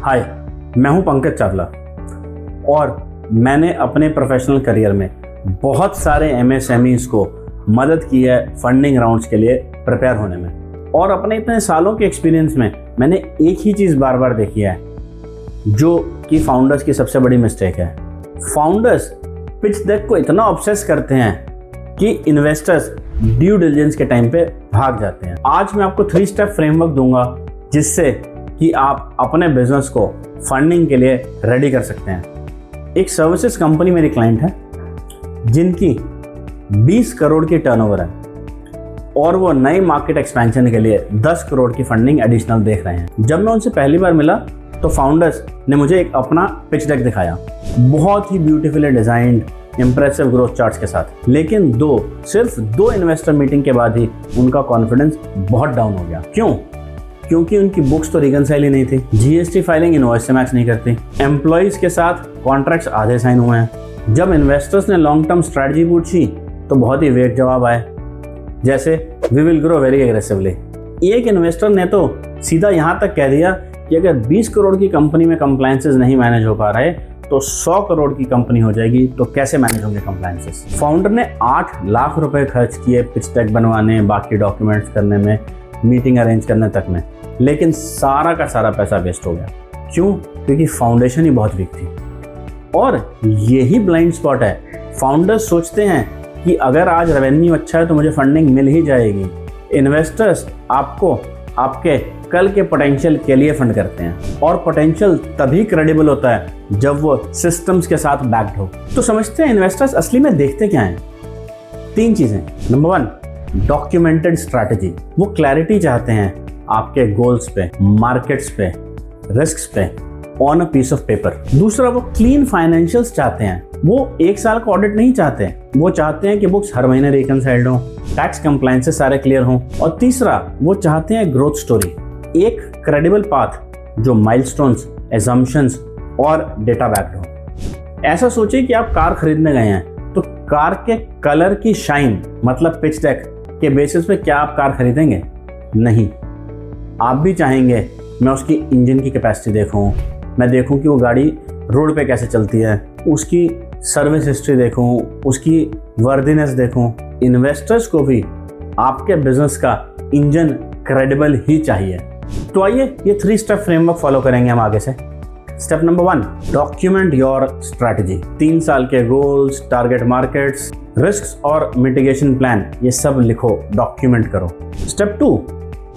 हाय, मैं हूं पंकज चावला और मैंने अपने प्रोफेशनल करियर में बहुत सारे एमएसएमईज को मदद की है फंडिंग राउंड्स के लिए प्रिपेयर होने में। और अपने इतने सालों के एक्सपीरियंस में मैंने एक ही चीज़ बार बार देखी है जो कि फाउंडर्स की सबसे बड़ी मिस्टेक है। फाउंडर्स पिच डेक को इतना ऑब्सेस करते हैं कि इन्वेस्टर्स ड्यू डिलिजेंस के टाइम पे भाग जाते हैं। आज मैं आपको 3 स्टेप फ्रेमवर्क दूंगा जिससे कि आप अपने बिजनेस को फंडिंग के लिए रेडी कर सकते हैं। एक सर्विसेज कंपनी मेरी क्लाइंट है जिनकी 20 करोड़ की टर्नओवर है और वो नई मार्केट एक्सपेंशन के लिए 10 करोड़ की फंडिंग एडिशनल देख रहे हैं। जब मैं उनसे पहली बार मिला तो फाउंडर्स ने मुझे एक अपना पिच डेक दिखाया, बहुत ही beautifully designed impressive growth charts के साथ। लेकिन सिर्फ दो इन्वेस्टर मीटिंग के बाद ही उनका कॉन्फिडेंस बहुत डाउन हो गया। क्यों? क्योंकि उनकी बुक्स तो रिकनसाइल ही नहीं थी, जीएसटी फाइलिंग इनवॉइस से मैच नहीं करती, एम्प्लॉइज के साथ कॉन्ट्रैक्ट्स आधे साइन हुए हैं। जब इन्वेस्टर्स ने लॉन्ग टर्म स्ट्रैटेजी पूछी तो बहुत ही वेग जवाब आए, जैसे we will grow very aggressively. एक इन्वेस्टर ने तो सीधा यहाँ तक कह दिया कि अगर 20 करोड़ की कंपनी में कंप्लायंसेस नहीं मैनेज हो पा रहे तो 100 करोड़ की कंपनी हो जाएगी, तो कैसे मैनेज होंगे कंप्लायंसेस। फाउंडर ने 8 लाख रुपए खर्च किए पिच डेक बनवाने, बाकी डॉक्यूमेंट्स करने में, मीटिंग अरेंज करने तक में, लेकिन सारा का सारा पैसा वेस्ट हो गया। क्यों? क्योंकि फाउंडेशन ही बहुत वीक थी। और यही ब्लाइंड स्पॉट है। फाउंडर्स सोचते हैं कि अगर आज रेवेन्यू अच्छा है तो मुझे फंडिंग मिल ही जाएगी। इन्वेस्टर्स आपको आपके कल के पोटेंशियल के लिए फंड करते हैं और पोटेंशियल तभी क्रेडिबल होता है जब वो सिस्टम्स के साथ बैक्ड हो। तो समझते हैं इन्वेस्टर्स असली में देखते क्या हैं? 3 चीजें। Number 1, documented strategy. वो क्लैरिटी चाहते हैं आपके गोल्स पे, मार्केट्स पे, रिस्क्स पे on a piece of paper. दूसरा, वो क्लीन फाइनेंशियल्स चाहते हैं। वो 1 साल का ऑडिट नहीं चाहते, वो चाहते हैं कि बुक्स हर महीने रिकनसाइल्ड हो, टैक्स कंप्लायंसेस सारे क्लियर हों। और तीसरा, वो चाहते हैं ग्रोथ स्टोरी, एक क्रेडिबल पाथ जो माइलस्टोन्स, एजम्पशंस और डेटा बैक्ड हो। ऐसा सोचिए कि आप कार खरीदने गए हैं तो कार के कलर की शाइन मतलब पिच डेक के बेसिस पे क्या आप कार खरीदेंगे? नहीं। आप भी चाहेंगे मैं उसकी इंजन की कैपेसिटी देखूं, मैं देखूं कि वो गाड़ी रोड पे कैसे चलती है, उसकी सर्विस हिस्ट्री देखूं, उसकी वर्दीनेस देखूं। इन्वेस्टर्स को भी आपके बिजनेस का इंजन क्रेडिबल ही चाहिए। तो आइए ये 3 स्टेप फ्रेमवर्क फॉलो करेंगे हम आगे से। Step number 1, document your strategy. 3 साल के गोल्स, टारगेट मार्केट्स, रिस्क्स और मिटिगेशन प्लान, ये सब लिखो, डॉक्यूमेंट करो। Step 2,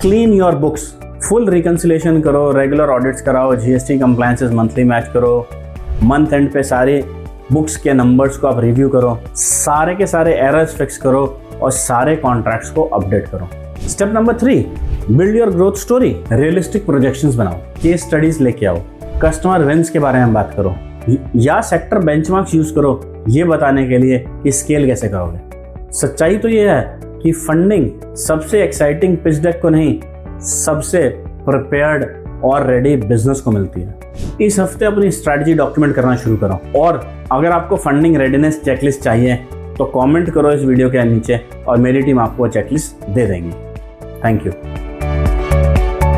clean your books. Full reconciliation करो, रेगुलर ऑडिट्स कराओ, जीएसटी कंप्लायंसेस मंथली मैच करो, मंथ एंड पे सारे बुक्स के नंबर्स को आप रिव्यू करो, सारे के सारे एरर्स फिक्स करो और सारे कॉन्ट्रैक्ट्स को अपडेट करो। Step number 3, build your growth story. Realistic projections बनाओ, केस स्टडीज लेके आओ, कस्टमर विंस के बारे में बात करो या सेक्टर बेंचमार्क्स यूज करो ये बताने के लिए कि स्केल कैसे करोगे। सच्चाई तो ये है कि फंडिंग सबसे एक्साइटिंग पिच डेक को नहीं, सबसे प्रिपेयर्ड और रेडी बिजनेस को मिलती है। इस हफ्ते अपनी स्ट्रैटेजी डॉक्यूमेंट करना शुरू करो और अगर आपको फंडिंग रेडीनेस चेकलिस्ट चाहिए तो कमेंट करो इस वीडियो के नीचे और मेरी टीम आपको चेकलिस्ट दे देंगी। Thank you.